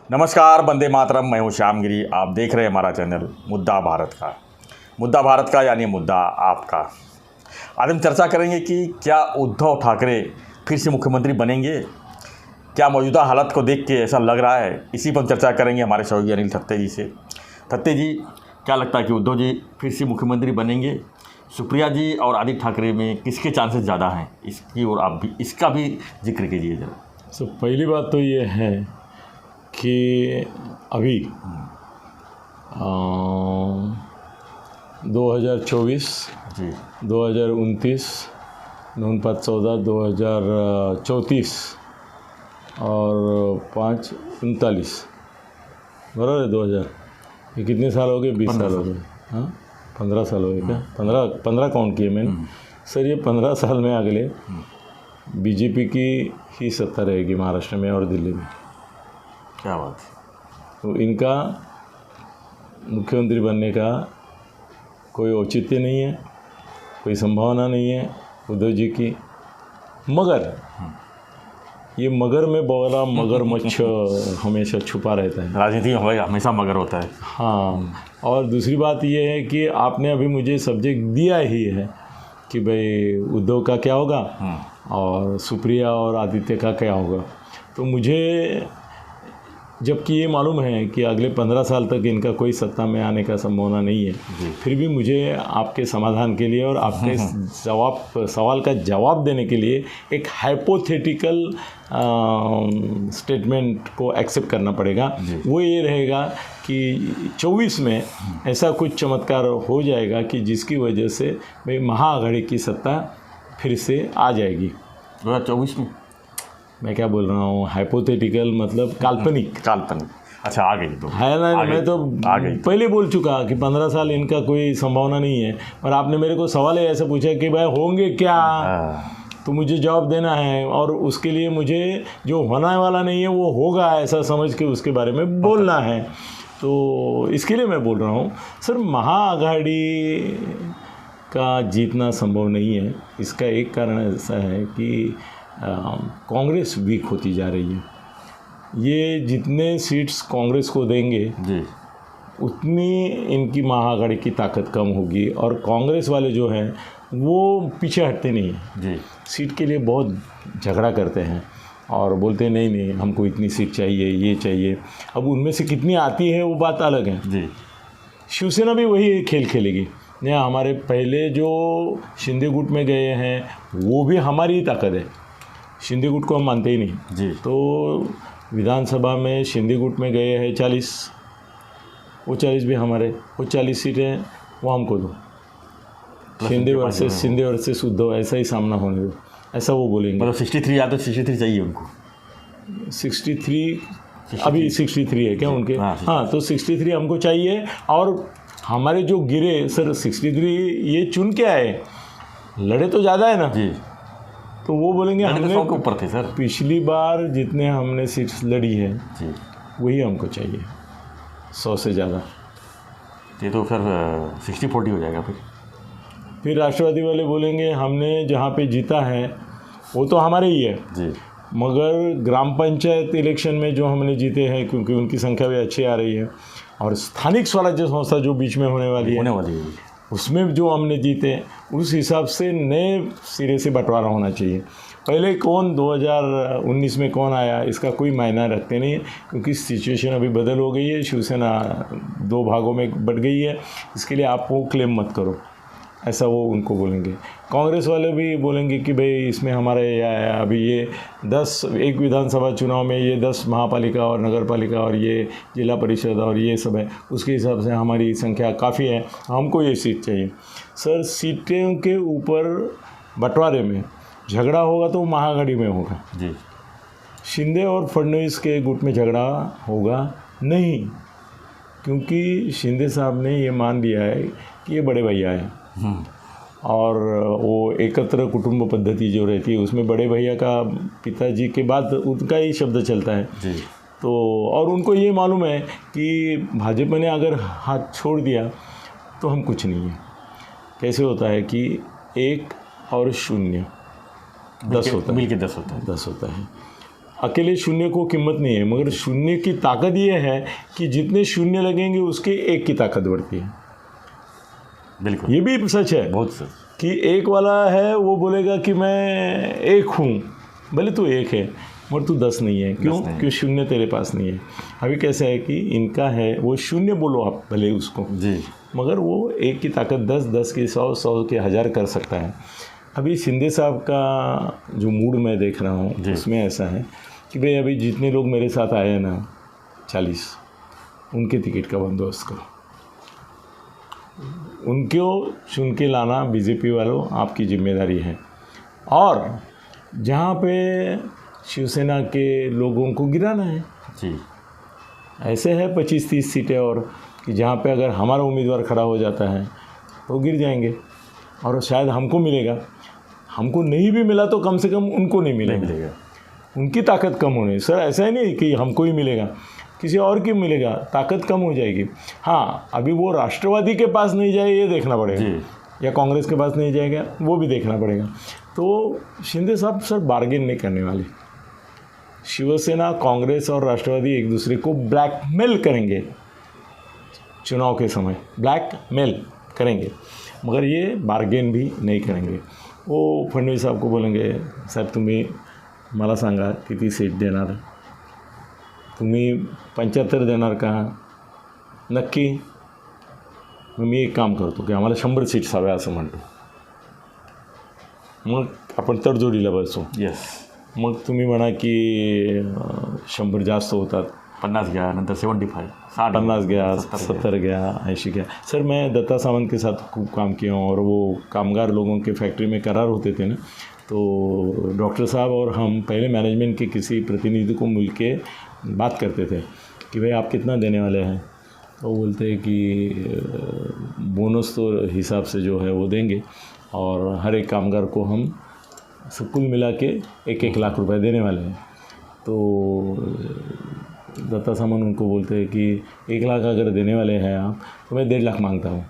नमस्कार, वंदे मातरम। मैं हूँ श्याम गिरी। आप देख रहे हैं हमारा चैनल मुद्दा भारत का यानी मुद्दा आपका। आज हम चर्चा करेंगे कि क्या उद्धव ठाकरे फिर से मुख्यमंत्री बनेंगे, क्या मौजूदा हालत को देख के ऐसा लग रहा है। इसी पर हम चर्चा करेंगे हमारे सहयोगी अनिल थत्ते जी से। थत्ते जी, क्या लगता है कि उद्धव जी फिर से मुख्यमंत्री बनेंगे? सुप्रिया जी और आदित्य ठाकरे में किसके चांसेस ज़्यादा हैं? इसकी और आप भी इसका भी जिक्र कीजिए जरा। पहली बात तो ये है कि अभी 2024, जी, 2029, 14, 2034 और 5, 39, बराबर है 2000। ये कितने साल हो गए? 20 साल हो गए। हाँ, 15 साल हो गए क्या? 15 काउंट किए मैंने। सर, ये 15 साल में अगले बीजेपी की ही सत्ता रहेगी महाराष्ट्र में और दिल्ली में। क्या बात है। तो इनका मुख्यमंत्री बनने का कोई औचित्य नहीं है, कोई संभावना नहीं है उद्धव जी की। मगर ये मगर में बोला मगरमच्छ हमेशा छुपा रहता है। राजनीति में हमेशा मगर होता है। हाँ, और दूसरी बात ये है कि आपने अभी मुझे सब्जेक्ट दिया ही है कि भाई उद्धव का क्या होगा और सुप्रिया और आदित्य का क्या होगा। तो मुझे जबकि ये मालूम है कि अगले 15 साल तक इनका कोई सत्ता में आने का संभावना नहीं है, फिर भी मुझे आपके समाधान के लिए और आपके सवाल का जवाब देने के लिए एक हाइपोथेटिकल स्टेटमेंट को एक्सेप्ट करना पड़ेगा। वो ये रहेगा कि 24 में ऐसा कुछ चमत्कार हो जाएगा कि जिसकी वजह से भाई महाआघाड़ी की सत्ता फिर से आ जाएगी 2024 में। मैं क्या बोल रहा हूँ? हाइपोथेटिकल मतलब काल्पनिक। अच्छा, आ गई तो है ना। मैं तो आ गई। पहले बोल चुका कि 15 साल इनका कोई संभावना नहीं है, और आपने मेरे को सवाल ही ऐसा पूछा कि भाई होंगे क्या, तो मुझे जवाब देना है, और उसके लिए मुझे जो होने वाला नहीं है वो होगा ऐसा समझ के उसके बारे में बोलना है। तो इसके लिए मैं बोल रहा हूँ सर, महाआघाड़ी का जीतना संभव नहीं है। इसका एक कारण ऐसा है कि कांग्रेस वीक होती जा रही है। ये जितने सीट्स कांग्रेस को देंगे जी, उतनी इनकी महाआघाड़ी की ताकत कम होगी, और कांग्रेस वाले जो हैं वो पीछे हटते नहीं हैं जी। सीट के लिए। बहुत झगड़ा करते हैं और बोलते हैं नहीं नहीं हमको इतनी सीट चाहिए, ये चाहिए। अब उनमें से कितनी आती है वो बात अलग है जी। शिवसेना भी वही खेल खेलेगी। नहीं, हमारे पहले जो शिंदे गुट में गए हैं वो भी हमारी ही ताकत है, शिंदे गुट को हम मानते ही नहीं जी। तो विधानसभा में शिंदे गुट में गए हैं 40, वो 40 भी हमारे, वो 40 सीटें वो हमको दो। शिंदे वर्सेस उद्धव, ऐसा ही सामना होने दो, ऐसा वो बोलेंगे। मतलब 63 या तो 63 चाहिए उनको। 63 अभी 63 है क्या उनके? हाँ, तो 63 हमको चाहिए। और हमारे जो गिरे सर 63 ये चुन के आए, लड़े तो ज़्यादा है ना जी। तो वो बोलेंगे हमने तो ऊपर थे सर, पिछली बार जितने हमने सीट्स लड़ी है जी, वही हमको चाहिए, 100 से ज़्यादा। ये तो फिर 60-40 हो जाएगा। फिर राष्ट्रवादी वाले बोलेंगे हमने जहाँ पे जीता है वो तो हमारे ही है जी, मगर ग्राम पंचायत इलेक्शन में जो हमने जीते हैं, क्योंकि उनकी संख्या भी अच्छी आ रही है, और स्थानिक स्वराज्य संस्था जो बीच में होने वाली है उसमें जो हमने जीते, उस हिसाब से नए सिरे से बंटवारा होना चाहिए। पहले कौन 2019 में कौन आया इसका कोई मायना रखते नहीं है, क्योंकि सिचुएशन अभी बदल हो गई है। शिवसेना 2 भागों में बट गई है, इसके लिए आप वो क्लेम मत करो, ऐसा वो उनको बोलेंगे। कांग्रेस वाले भी बोलेंगे कि भाई इसमें हमारे अभी ये 10 एक विधानसभा चुनाव में ये 10 महापालिका और नगर पालिका और ये जिला परिषद और ये सब है, उसके हिसाब से हमारी संख्या काफ़ी है, हमको ये सीट चाहिए। सर, सीटों के ऊपर बंटवारे में झगड़ा होगा तो महाआघाड़ी में होगा जी। शिंदे और फडणवीस के गुट में झगड़ा होगा नहीं, क्योंकि शिंदे साहब ने ये मान लिया है कि ये बड़े भैया हैं, और वो एकत्र कुटुंब पद्धति जो रहती है उसमें बड़े भैया का पिताजी के बाद उनका ही शब्द चलता है जी। तो और उनको ये मालूम है कि भाजपा ने अगर हाथ छोड़ दिया तो हम कुछ नहीं है। कैसे होता है कि 1 और 0 10 होता है, मिल के 10 होता है। 10 होता है। अकेले शून्य को कीमत नहीं है, मगर शून्य की ताकत ये है कि जितने शून्य लगेंगे उसके एक की ताकत बढ़ती है। बिल्कुल, ये भी सच है, बहुत सच। कि एक वाला है वो बोलेगा कि मैं एक हूँ, भले तू एक है मगर तू 10 नहीं है। क्यों? क्यों? शून्य तेरे पास नहीं है। अभी कैसा है कि इनका है, वो शून्य बोलो आप भले उसको जी, मगर वो एक की ताकत 10, 10 की 100, 100 की 1000 कर सकता है। अभी शिंदे साहब का जो मूड मैं देख रहा हूँ उसमें ऐसा है कि भाई अभी जितने लोग मेरे साथ आए हैं ना 40, उनके टिकट का बंदोबस्त करो, उनको चुन के लाना बीजेपी वालों आपकी जिम्मेदारी है। और जहाँ पे शिवसेना के लोगों को गिराना है जी, ऐसे है 25-30 सीटें और कि जहाँ पे अगर हमारा उम्मीदवार खड़ा हो जाता है तो गिर जाएंगे और शायद हमको मिलेगा, हमको नहीं भी मिला तो कम से कम उनको नहीं मिलेगा। उनकी ताकत कम होने, सर ऐसा ही नहीं कि हमको ही मिलेगा, किसी और की मिलेगा, ताकत कम हो जाएगी। हाँ, अभी वो राष्ट्रवादी के पास नहीं जाए ये देखना पड़ेगा, या कांग्रेस के पास नहीं जाएगा वो भी देखना पड़ेगा। तो शिंदे साहब सर बार्गेन नहीं करने वाले। शिवसेना, कांग्रेस और राष्ट्रवादी एक दूसरे को ब्लैकमेल करेंगे, चुनाव के समय ब्लैकमेल करेंगे, मगर ये बार्गेन भी नहीं करेंगे। वो फडणवीस साहब को बोलेंगे, साहेब तुम्ही मला सांगा किती सीट देणार, तुम्ही 75 देणार का नक्की? मग मी एक काम करतो की आम्हाला 100 सीट्स हव्या असं म्हणतो, मग आपण तडजोडीला बसू। येस, मग तुम्ही म्हणा की 100 जास्त होतात, 50 घ्या, नंतर 75, 50 घ्या, 70 घ्या, 80 घ्या। सर मैं दत्ता सावंत के साथ खूब काम किया हूँ और वो कामगार लोगों के फैक्ट्री में करार होते थे ना, तो डॉक्टर साहब और हम पहले मैनेजमेंट के किसी प्रतिनिधि को मिल के बात करते थे कि भाई आप कितना देने वाले हैं, तो वो बोलते हैं कि बोनस तो हिसाब से जो है वो देंगे और हर एक कामगार को हम सब कुल मिला के 1-1 लाख रुपए देने वाले हैं। तो दत्ता सामन उनको बोलते हैं कि 1 लाख अगर देने वाले हैं आप तो मैं 1.5 लाख मांगता हूँ,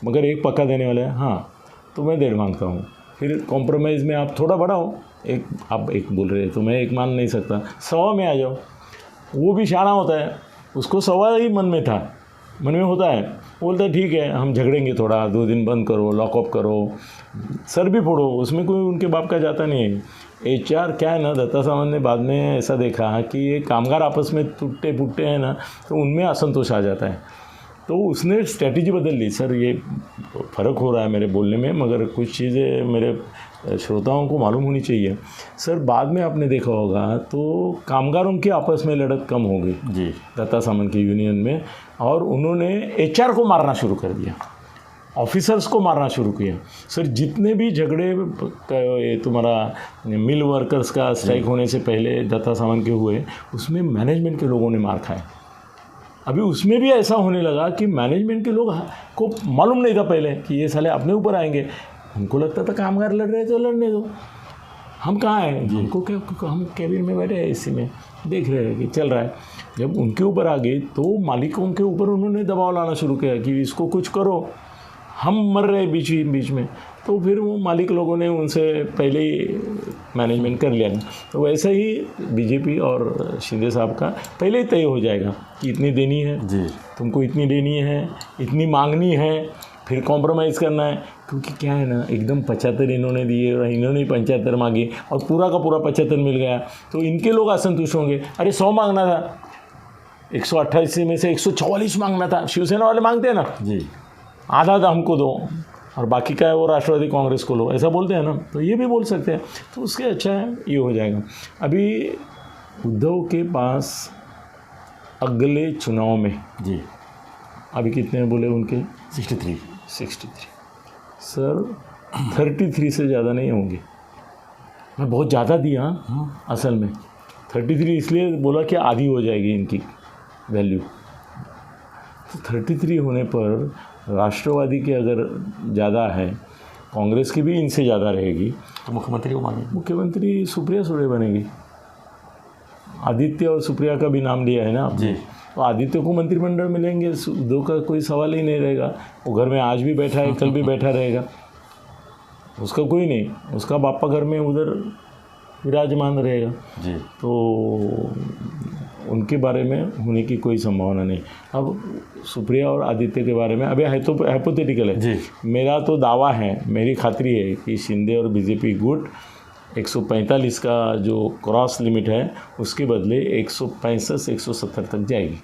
मगर एक पक्का देने वाले हैं हाँ तो मैं 1.5 मांगता हूँ। फिर कॉम्प्रोमाइज़ में आप थोड़ा बढ़ाओ, एक आप 1 बोल रहे हैं तो मैं 1 मान नहीं सकता, 1.25 में आ जाओ। वो भी शाना होता है, उसको 1.25 ही मन में होता है। बोलता है ठीक है हम झगड़ेंगे थोड़ा, 2 दिन बंद करो, लॉकअप करो, सर भी फोड़ो, उसमें कोई उनके बाप का जाता नहीं है। HR क्या है ना, दत्ता सावंत ने बाद में ऐसा देखा कि ये कामगार आपस में टूटे फूटे हैं ना तो उनमें असंतोष आ जाता है, तो उसने स्ट्रेटजी बदल ली। सर ये फ़र्क हो रहा है मेरे बोलने में, मगर कुछ चीज़ें मेरे श्रोताओं को मालूम होनी चाहिए। सर बाद में आपने देखा होगा तो कामगारों की आपस में लड़त कम हो गई जी दत्ता सामंत की यूनियन में, और उन्होंने HR को मारना शुरू कर दिया, ऑफिसर्स को मारना शुरू किया। सर जितने भी झगड़े तुम्हारा मिल वर्कर्स का स्ट्राइक होने से पहले दत्ता सावंत के हुए, उसमें मैनेजमेंट के लोगों ने मार खाए। अभी उसमें भी ऐसा होने लगा कि मैनेजमेंट के लोग को मालूम नहीं था पहले कि ये साले अपने ऊपर आएंगे, उनको लगता था कामगार लड़ रहे तो लड़ने दो, हम कहाँ हैं, हमको क्या, हम कैबिन में बैठे हैं इसी में देख रहे हैं कि चल रहा है। जब उनके ऊपर आ गई तो मालिकों के ऊपर उन्होंने दबाव लाना शुरू किया कि इसको कुछ करो, हम मर रहे बीच में। तो फिर वो मालिक लोगों ने उनसे पहले ही मैनेजमेंट कर लिया। तो वैसे ही बीजेपी और शिंदे साहब का पहले ही तय हो जाएगा कि इतनी देनी है जी, तुमको इतनी देनी है, इतनी मांगनी है, फिर कॉम्प्रोमाइज़ करना है। क्योंकि क्या है ना, एकदम 75 इन्होंने दिए और इन्होंने 75 मांगी और पूरा का पूरा 75 मिल गया तो इनके लोग असंतुष्ट होंगे। अरे 100 मांगना था, 128 में से 144 मांगना था, शिवसेना वाले मांगते हैं ना जी, आधा हमको दो और बाकी का है वो राष्ट्रवादी कांग्रेस को लो, ऐसा बोलते हैं ना, तो ये भी बोल सकते हैं। तो उसके अच्छा है ये हो जाएगा। अभी उद्धव के पास अगले चुनाव में जी अभी कितने बोले उनके 63 सर 33 से ज़्यादा नहीं होंगे। मैं बहुत ज़्यादा दिया असल में 33 इसलिए बोला कि आधी हो जाएगी इनकी वैल्यू। तो 33 होने पर राष्ट्रवादी के अगर ज़्यादा है, कांग्रेस की भी इनसे ज़्यादा रहेगी, तो मुख्यमंत्री को मानेंगे, मुख्यमंत्री सुप्रिया सुळे बनेगी। आदित्य और सुप्रिया का भी नाम लिया है ना आपने, तो आदित्य को मंत्रिमंडल मिलेंगे, उद्धव का कोई सवाल ही नहीं रहेगा। वो घर में आज भी बैठा है, कल भी बैठा रहेगा, उसका कोई नहीं, उसका बापा घर में उधर विराजमान रहेगा। जी। तो उनके बारे में होने की कोई संभावना नहीं। अब सुप्रिया और आदित्य के बारे में अभी हाइपोथेटिकल है जी। मेरा तो दावा है, मेरी खातरी है कि शिंदे और बीजेपी गुट 145 का जो क्रॉस लिमिट है उसके बदले 165 170 तक जाएगी।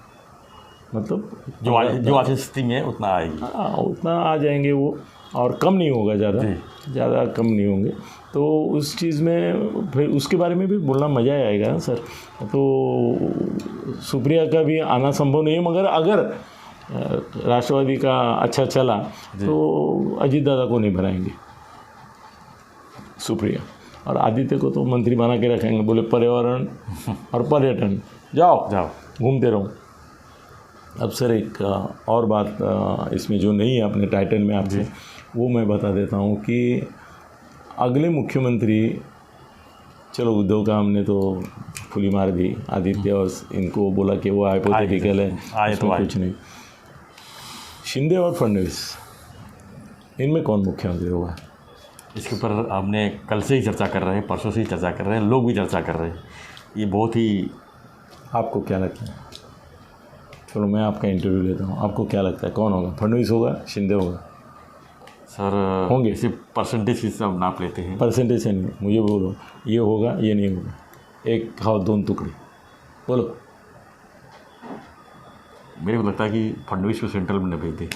मतलब जो आज स्थिति में है उतना आएगी। हाँ, उतना आ जाएंगे वो, और कम नहीं होगा, ज़्यादा कम नहीं होंगे। तो उस चीज़ में फिर उसके बारे में भी बोलना मज़ा आएगा ना सर। तो सुप्रिया का भी आना संभव नहीं है, मगर अगर राष्ट्रवादी का अच्छा चला तो अजीत दादा को नहीं बनाएंगे सुप्रिया, और आदित्य को तो मंत्री बना के रखेंगे। बोले पर्यावरण और पर्यटन जाओ घूमते रहो। अब सर एक और बात इसमें जो नहीं है अपने टाइटल में आपसे, वो मैं बता देता हूँ कि अगले मुख्यमंत्री, चलो उद्धव का हमने तो खुली मार दी, आदित्य और इनको बोला कि वो हाइपोथेटिकल है, इसमें कुछ नहीं। शिंदे और फडणवीस, इनमें कौन मुख्यमंत्री होगा? इसके ऊपर हमने कल से ही चर्चा कर रहे हैं, परसों से ही चर्चा कर रहे हैं, लोग भी चर्चा कर रहे हैं। ये बहुत ही, आपको क्या लगता है? चलो मैं आपका इंटरव्यू लेता हूँ, आपको क्या लगता है कौन होगा? फडणवीस होगा, शिंदे होगा? सर होंगे, इसे परसेंटेज से सब नाप लेते हैं। परसेंटेज से नहीं, मुझे बोलो ये होगा ये नहीं होगा, एक खाओ दोन टुकड़े बोलो। मेरे को लगता है कि फडणवीस को सेंट्रल में न भेज दे।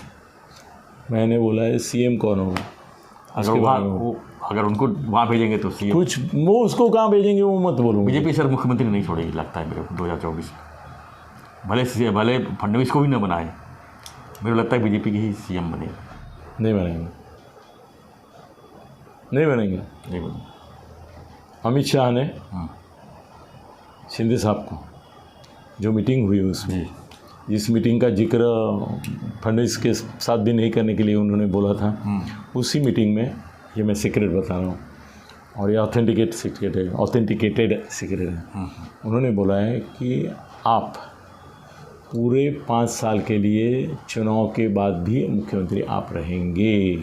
मैंने बोला है सीएम कौन होगा, अगर उनको वहाँ भेजेंगे तो सीएम कुछ, वो उसको कहाँ भेजेंगे वो मत बोलो। बीजेपी सर मुख्यमंत्री नहीं छोड़ेगी लगता है मेरे को 2024 भले फडणवीस को भी न बनाए, मेरे को लगता है बीजेपी की ही सीएम बने। नहीं बनेंगे। अमित शाह ने शिंदे साहब को, जो मीटिंग हुई उसमें, जिस मीटिंग का जिक्र फडणवीस के साथ भी नहीं करने के लिए उन्होंने बोला था, उसी मीटिंग में, ये मैं सीक्रेट बता रहा हूँ और ये ऑथेंटिकेटेड सीक्रेट है, उन्होंने बोला है कि आप पूरे 5 साल के लिए चुनाव के बाद भी मुख्यमंत्री आप रहेंगे।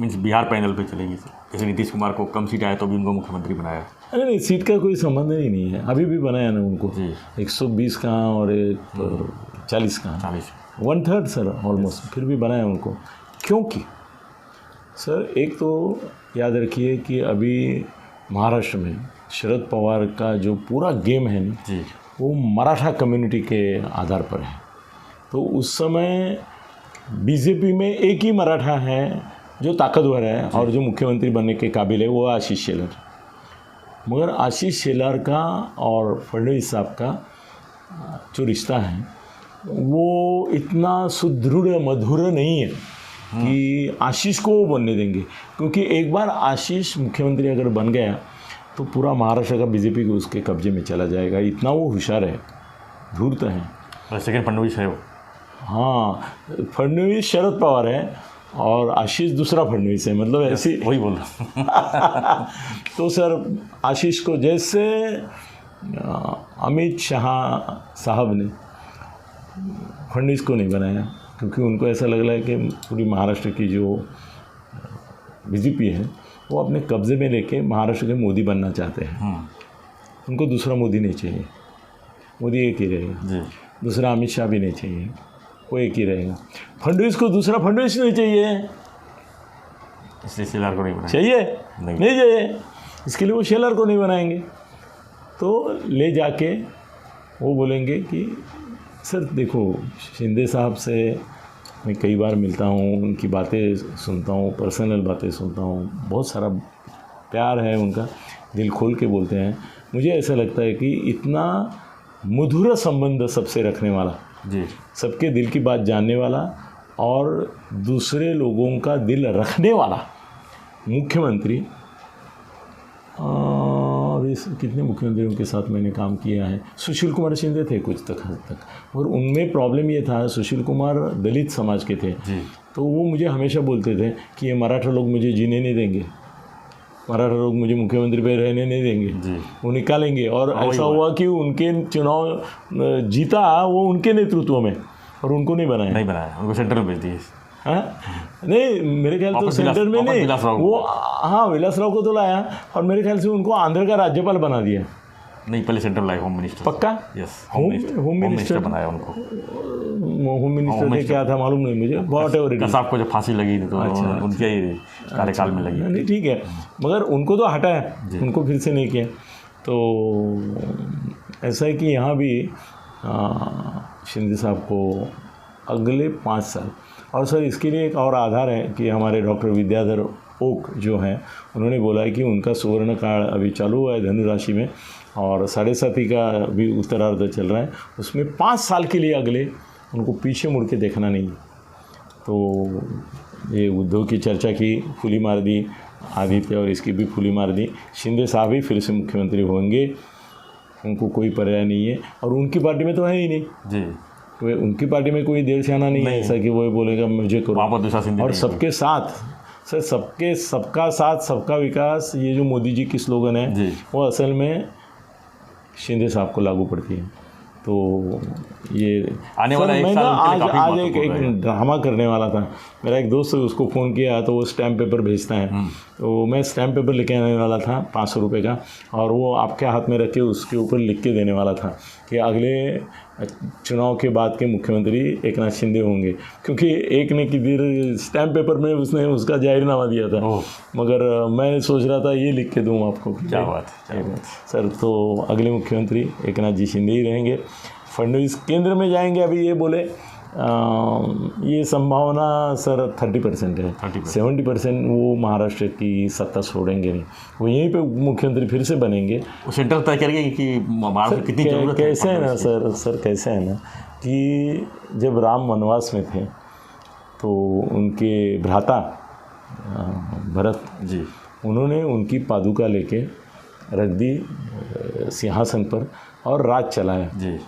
मीन्स बिहार पैनल पे चलेंगे। जैसे नीतीश कुमार को कम सीट आया तो भी उनको मुख्यमंत्री बनाया। अरे नहीं, सीट का कोई संबंध ही नहीं है, अभी भी बनाया ना उनको। 120 कहाँ और 40 कहाँ, 1/3 सर ऑलमोस्ट, फिर भी बनाया उनको। क्योंकि सर एक तो याद रखिए कि अभी महाराष्ट्र में शरद पवार का जो पूरा गेम है ना, वो मराठा कम्युनिटी के आधार पर है। तो उस समय बीजेपी में एक ही मराठा है जो ताकतवर है और जो मुख्यमंत्री बनने के काबिल है, वो आशीष शेलार। मगर आशीष शेलार का और फडणवीस साहब का जो रिश्ता है वो इतना सुदृढ़ मधुर नहीं है कि आशीष को वो बनने देंगे। क्योंकि एक बार आशीष मुख्यमंत्री अगर बन गया तो पूरा महाराष्ट्र का बीजेपी को उसके कब्जे में चला जाएगा, इतना वो होशियार है, धूर्त है। सेकंड फडणवीस है वो। हाँ, फडणवीस शरद पवार है और आशीष दूसरा फडणवीस है, मतलब ऐसी वही बोल रहा तो सर आशीष को, जैसे अमित शाह साहब ने फडणवीस को नहीं बनाया, क्योंकि उनको ऐसा लग रहा है कि पूरी महाराष्ट्र की जो बीजेपी है वो अपने कब्जे में लेके महाराष्ट्र के मोदी बनना चाहते हैं। उनको दूसरा मोदी नहीं चाहिए, मोदी एक ही रहेगा। दूसरा अमित शाह भी नहीं चाहिए, वो एक ही रहेगा। फडणवीस को दूसरा फडणवीस नहीं चाहिए, इसलिए शेलार को नहीं बनाया। चाहिए नहीं चाहिए, इसके लिए वो शेलार को नहीं बनाएंगे। तो ले जाके वो बोलेंगे कि सर देखो, शिंदे साहब से मैं कई बार मिलता हूँ, उनकी बातें सुनता हूँ, पर्सनल बातें सुनता हूँ, बहुत सारा प्यार है उनका, दिल खोल के बोलते हैं। मुझे ऐसा लगता है कि इतना मधुर संबंध सबसे रखने वाला, सबके दिल की बात जानने वाला और दूसरे लोगों का दिल रखने वाला मुख्यमंत्री, अभी कितने मुख्यमंत्रियों के साथ मैंने काम किया है। सुशील कुमार शिंदे थे कुछ तक हद तक, और उनमें प्रॉब्लम ये था, सुशील कुमार दलित समाज के थे, तो वो मुझे हमेशा बोलते थे कि ये मराठा लोग मुझे जीने नहीं देंगे, मराठा लोग मुझे मुख्यमंत्री पे रहने नहीं देंगे, वो निकालेंगे। और ऐसा हुआ कि उनके चुनाव जीता वो उनके नेतृत्व में, और उनको नहीं बनाया, उनको सेंट्रल में भेज दिए। हाँ नहीं, मेरे ख्याल तो सेंटर में नहीं, वो हाँ विलासराव को तो लाया और मेरे ख्याल से उनको आंध्र का राज्यपाल बना दिया। नहीं, पहले सेंट्रल लाइफ होम मिनिस्टर। पक्का? यस, होम मिनिस्टर बनाया उनको। होम मिनिस्टर ने क्या था मालूम नहीं मुझे, बहुत कसाब को जब फांसी लगी तो उनके ही कार्यकाल में लगी। नहीं ठीक है, मगर उनको तो हटाया, उनको फिर से नहीं किया। तो ऐसा है कि यहाँ भी शिंदे साहब को अगले 5 साल, और सर इसके लिए एक और आधार है कि हमारे डॉक्टर विद्याधर ओक जो हैं उन्होंने बोला है कि उनका सुवर्ण काल अभी चालू हुआ है धनु राशि में, और 7.5 का भी उत्तरार्ध चल रहा है, उसमें 5 साल के लिए अगले उनको पीछे मुड़ के देखना नहीं। तो ये उद्धव की चर्चा की, फुली मार दी, आदित्य और इसकी भी फुली मार दी। शिंदे साहब ही फिर से मुख्यमंत्री होंगे, उनको कोई पर्याय नहीं है, और उनकी पार्टी में तो है ही नहीं जी, वे उनकी पार्टी में कोई देर शाना नहीं है ऐसा कि वो बोलेगा मुझे करो। और सबके साथ सर, सबका साथ सबका विकास, ये जो मोदी जी की स्लोगन है वो असल में शिंदे साहब को लागू पड़ती है। तो ये आने वाला एक साल आज एक ड्रामा करने वाला था, मेरा एक दोस्त उसको फ़ोन किया तो वो स्टैम्प पेपर भेजता है, तो मैं स्टैम्प पेपर लेके आने वाला था 500 रुपये का, और वो आपके हाथ में रख के उसके ऊपर लिख के देने वाला था कि अगले चुनाव के बाद के मुख्यमंत्री एकनाथ शिंदे होंगे, क्योंकि एक ने की स्टैम्प पेपर में उसने उसका जाहिरनामा दिया था, मगर मैं सोच रहा था ये लिख के दूँ आपको। क्या बात सर, तो अगले मुख्यमंत्री एकनाथ जी शिंदे ही रहेंगे। फडणवीस केंद्र में जाएंगे, अभी ये बोले ये संभावना सर 30% है, 70% वो महाराष्ट्र की सत्ता छोड़ेंगे नहीं, वो यहीं पे मुख्यमंत्री फिर से बनेंगे। वो सेंटर तय करेंगे कि महाराष्ट्र कितनी जरूरत है। कैसे है ना सर कैसे है ना कि जब राम वनवास में थे तो उनके भ्राता भरत जी, उन्होंने उनकी पादुका लेके रख दी सिंहासन पर और राज चलाया जी।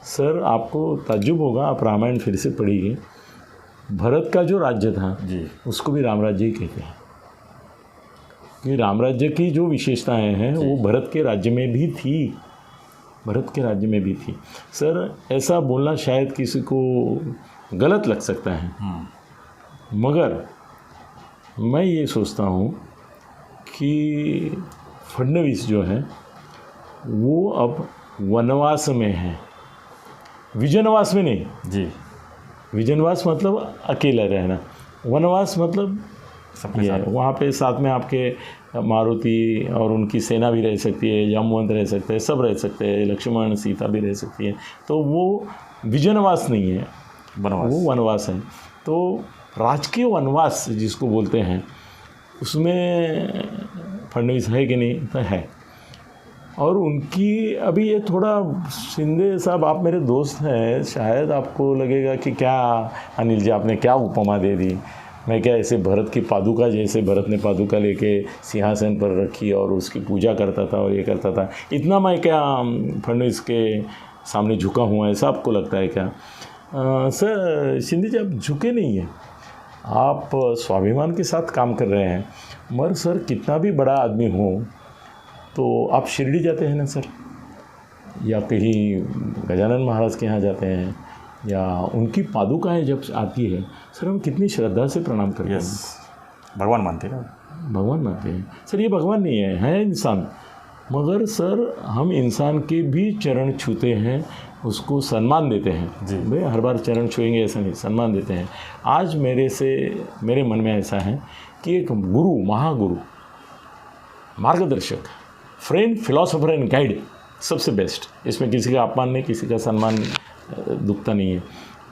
सर आपको ताज्जुब होगा, आप रामायण फिर से पढ़िए, भरत का जो राज्य था जी उसको भी राम राज्य ही कहते हैं। ये राम राज्य की जो विशेषताएं हैं वो भरत के राज्य में भी थी, भरत के राज्य में भी थी। सर ऐसा बोलना शायद किसी को गलत लग सकता है, मगर मैं ये सोचता हूँ कि फडणवीस जो है वो अब वनवास में है, विजनवास में नहीं जी। विजनवास मतलब अकेला रहना, वनवास मतलब ये वहाँ पे साथ में आपके मारुति और उनकी सेना भी रह सकती है, जामवंत रह सकते हैं, सब रह सकते हैं, लक्ष्मण सीता भी रह सकती है, तो वो विजनवास नहीं है, वनवास, वो वनवास है। तो राजकीय वनवास जिसको बोलते हैं उसमें फडणवीस है कि नहीं? तो है। और उनकी अभी ये थोड़ा, शिंदे साहब आप मेरे दोस्त हैं, शायद आपको लगेगा कि क्या अनिल जी आपने क्या उपमा दे दी, मैं क्या ऐसे भरत की पादुका, जैसे भरत ने पादुका लेके सिंहासन पर रखी और उसकी पूजा करता था और ये करता था, इतना मैं क्या फडणवीस के सामने झुका हुआ, ऐसा आपको लगता है क्या? सर शिंदे जी आप झुके नहीं हैं, आप स्वाभिमान के साथ काम कर रहे हैं, मगर सर कितना भी बड़ा आदमी हो तो आप शिरडी जाते हैं ना सर, या कहीं गजानन महाराज के यहाँ जाते हैं, या उनकी पादुकाएं जब आती है सर हम कितनी श्रद्धा से प्रणाम करते हैं। भगवान मानते हैं ना, भगवान मानते हैं सर, ये भगवान नहीं है इंसान, मगर सर हम इंसान के भी चरण छूते हैं, उसको सम्मान देते हैं जी। भाई हर बार चरण छुएंगे ऐसा नहीं, सम्मान देते हैं। आज मेरे मन में ऐसा है कि एक गुरु, महागुरु, मार्गदर्शक, फ्रेंड, फिलॉसफर एंड गाइड सबसे बेस्ट, इसमें किसी का अपमान नहीं, किसी का सम्मान दुखता नहीं है।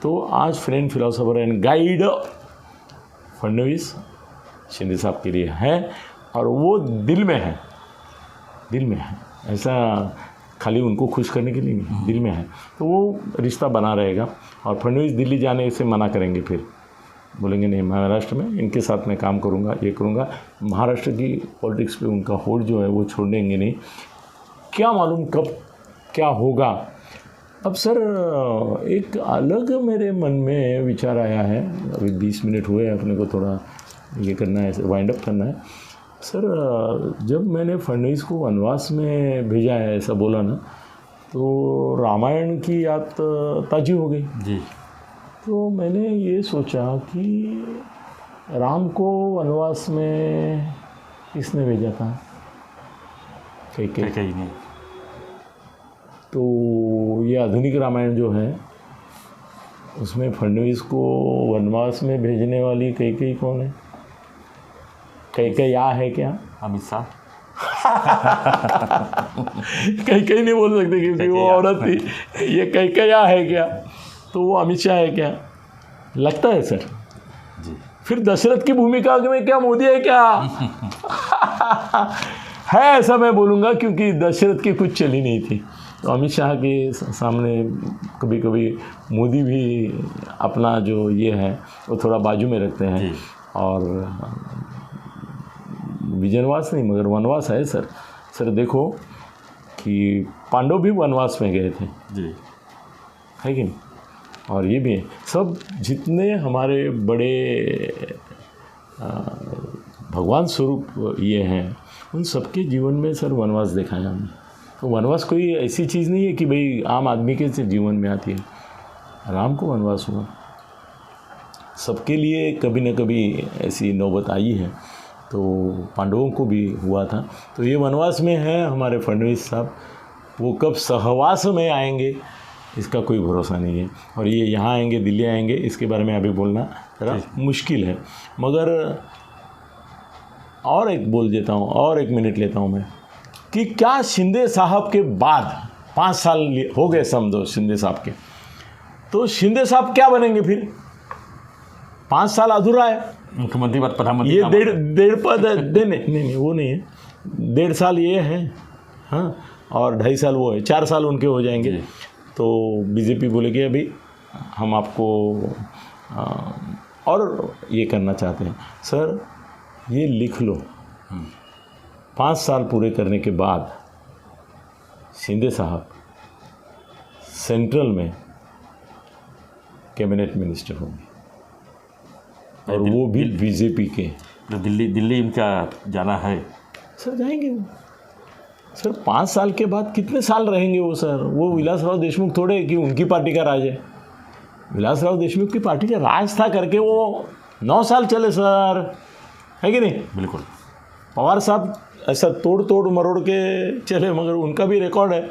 तो आज friend, philosopher and guide Fadnavis Shinde साहब के लिए है, और वो दिल में है, दिल में है, ऐसा खाली उनको खुश करने के लिए नहीं, दिल में है। तो वो रिश्ता बना रहेगा, और फडणवीस दिल्ली जाने से मना करेंगे, फिर बोलेंगे नहीं महाराष्ट्र में इनके साथ मैं काम करूंगा, ये करूंगा। महाराष्ट्र की पॉलिटिक्स पे उनका होल्ड जो है वो छोड़ेंगे नहीं, क्या मालूम कब क्या होगा। अब सर एक अलग मेरे मन में विचार आया है, अभी 20 मिनट हुए हैं, अपने को थोड़ा ये करना है, वाइंड अप करना है। सर जब मैंने फडणवीस को वनवास में भेजा है ऐसा बोला ना, तो रामायण की याद ताजी हो गई जी। तो मैंने ये सोचा कि राम को वनवास में किसने भेजा था? कैकेयी ने। तो ये आधुनिक रामायण जो है उसमें फडणवीस को वनवास में भेजने वाली कैकेयी कौन है? कैकेयी है क्या? अमित शाह। कैकेयी नहीं बोल सकते क्योंकि वो औरत थी। ये कैकेयी है क्या? तो वो अमित शाह है क्या? लगता है सर जी। फिर दशरथ की भूमिका में क्या मोदी है क्या? है ऐसा मैं बोलूँगा, क्योंकि दशरथ की कुछ चली नहीं थी। तो अमित शाह के सामने कभी कभी मोदी भी अपना जो ये है वो थोड़ा बाजू में रखते हैं। और विजनवास नहीं मगर वनवास है सर। सर देखो कि पांडव भी वनवास में गए थे जी, है कि नहीं? और ये भी है, सब जितने हमारे बड़े भगवान स्वरूप ये हैं उन सबके जीवन में सर वनवास देखा है हमने। तो वनवास कोई ऐसी चीज़ नहीं है कि भाई आम आदमी के जीवन में आती है। राम को वनवास हुआ, सबके लिए कभी न कभी ऐसी नौबत आई है। तो पांडवों को भी हुआ था। तो ये वनवास में है हमारे फडणवीस साहब। वो कब सहवास में आएंगे इसका कोई भरोसा नहीं है। और ये यहाँ आएंगे, दिल्ली आएंगे, इसके बारे में अभी बोलना ज़रा मुश्किल है। मगर और एक बोल देता हूँ, और 1 मिनट लेता हूँ मैं, कि क्या शिंदे साहब के बाद 5 साल हो गए समझो शिंदे साहब के, तो शिंदे साहब क्या बनेंगे फिर? 5 साल अधूरा है। मुख्यमंत्री पद, प्रधानमंत्री, ये डेढ़ पद नहीं वो नहीं है। 1.5 साल ये है, हाँ, और 2.5 साल वो है, 4 साल उनके हो जाएंगे। तो बीजेपी बोलेगी अभी हम आपको और ये करना चाहते हैं। सर ये लिख लो, 5 साल पूरे करने के बाद शिंदे साहब सेंट्रल में कैबिनेट मिनिस्टर होंगे, और वो भी बीजेपी के। तो दिल्ली इनका जाना है सर, जाएंगे वो। सर 5 साल के बाद कितने साल रहेंगे वो? सर वो विलासराव देशमुख थोड़े कि उनकी पार्टी का राज है। विलासराव देशमुख की पार्टी का राज था करके वो 9 साल चले सर, है कि नहीं? बिल्कुल। पवार साहब ऐसा तोड़ मरोड़ के चले, मगर उनका भी रिकॉर्ड है।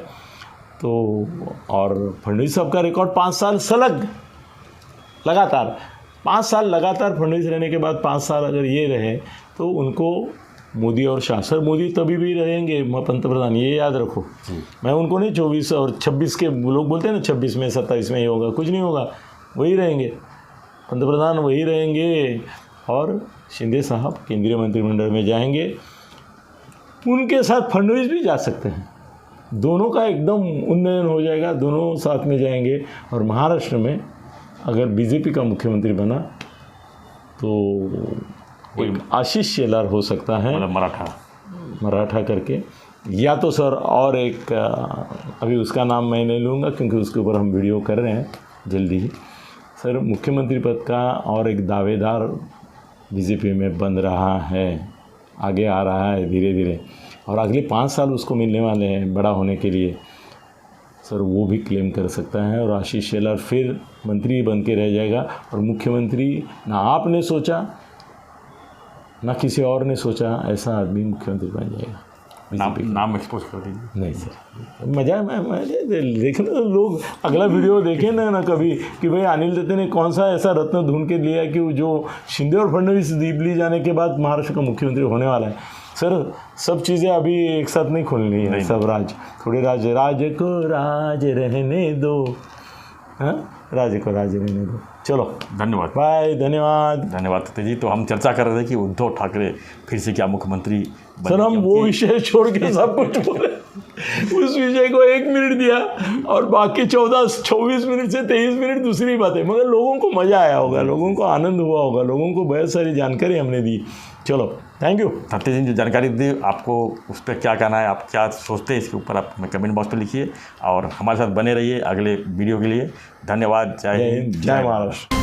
तो और फडणवीस साहब का रिकॉर्ड 5 साल सलग लगातार, 5 साल लगातार फडणवीस रहने के बाद 5 साल अगर ये रहे तो उनको मोदी और शाह, सर मोदी तभी भी रहेंगे पंतप्रधान, ये याद रखो। मैं उनको नहीं 24 और 26 के लोग बोलते हैं ना, 26 में 27 में ये होगा, कुछ नहीं होगा, वही रहेंगे पंतप्रधान, वही रहेंगे। और शिंदे साहब केंद्रीय मंत्रिमंडल में जाएंगे, उनके साथ फडणवीस भी जा सकते हैं। दोनों का एकदम उन्नयन हो जाएगा, दोनों साथ में जाएंगे। और महाराष्ट्र में अगर बीजेपी का मुख्यमंत्री बना तो एक आशीष शेलार हो सकता है, मतलब मराठा करके, या तो सर और एक अभी उसका नाम मैं नहीं लूँगा क्योंकि उसके ऊपर हम वीडियो कर रहे हैं जल्दी ही। सर मुख्यमंत्री पद का और एक दावेदार बीजेपी में बन रहा है, आगे आ रहा है धीरे धीरे, और अगले 5 साल उसको मिलने वाले हैं बड़ा होने के लिए। सर वो भी क्लेम कर सकता है, और आशीष शेलार फिर मंत्री बन के रह जाएगा। और मुख्यमंत्री ना आपने सोचा ना किसी और ने सोचा, ऐसा आदमी मुख्यमंत्री बन जाएगा। नाम एक्सपोज कर दीजिए। नहीं सर, मजा मैं देखना, लोग अगला वीडियो देखें ना कभी कि भाई अनिल दत्ते ने कौन सा ऐसा रत्न ढूंढ के लिया कि जो शिंदे और फडणवीस दिल्ली जाने के बाद महाराष्ट्र का मुख्यमंत्री होने वाला है। सर सब चीज़ें अभी एक साथ नहीं खोलनी है, सब राज थोड़े राज को राज रहने दो, हाँ, राज को राज रहने दो। चलो धन्यवाद, बाय, धन्यवाद सत्य जी। तो हम चर्चा कर रहे थे कि उद्धव ठाकरे फिर से क्या मुख्यमंत्री सर, हम वो विषय छोड़ के सब कुछ बोले, उस विषय को 1 मिनट दिया और बाकी 24 मिनट से 23 मिनट दूसरी बातें, मगर लोगों को मज़ा आया होगा, लोगों को आनंद हुआ होगा, लोगों को बहुत सारी जानकारी हमने दी। चलो थैंक यू सत्य जी, जो जानकारी दी आपको उस पर क्या कहना है, आप क्या सोचते हैं इसके ऊपर आप कमेंट बॉक्स पर लिखिए, और हमारे साथ बने रहिए अगले वीडियो के लिए। धन्यवाद। जय हिंद, जय महाराष्ट्र।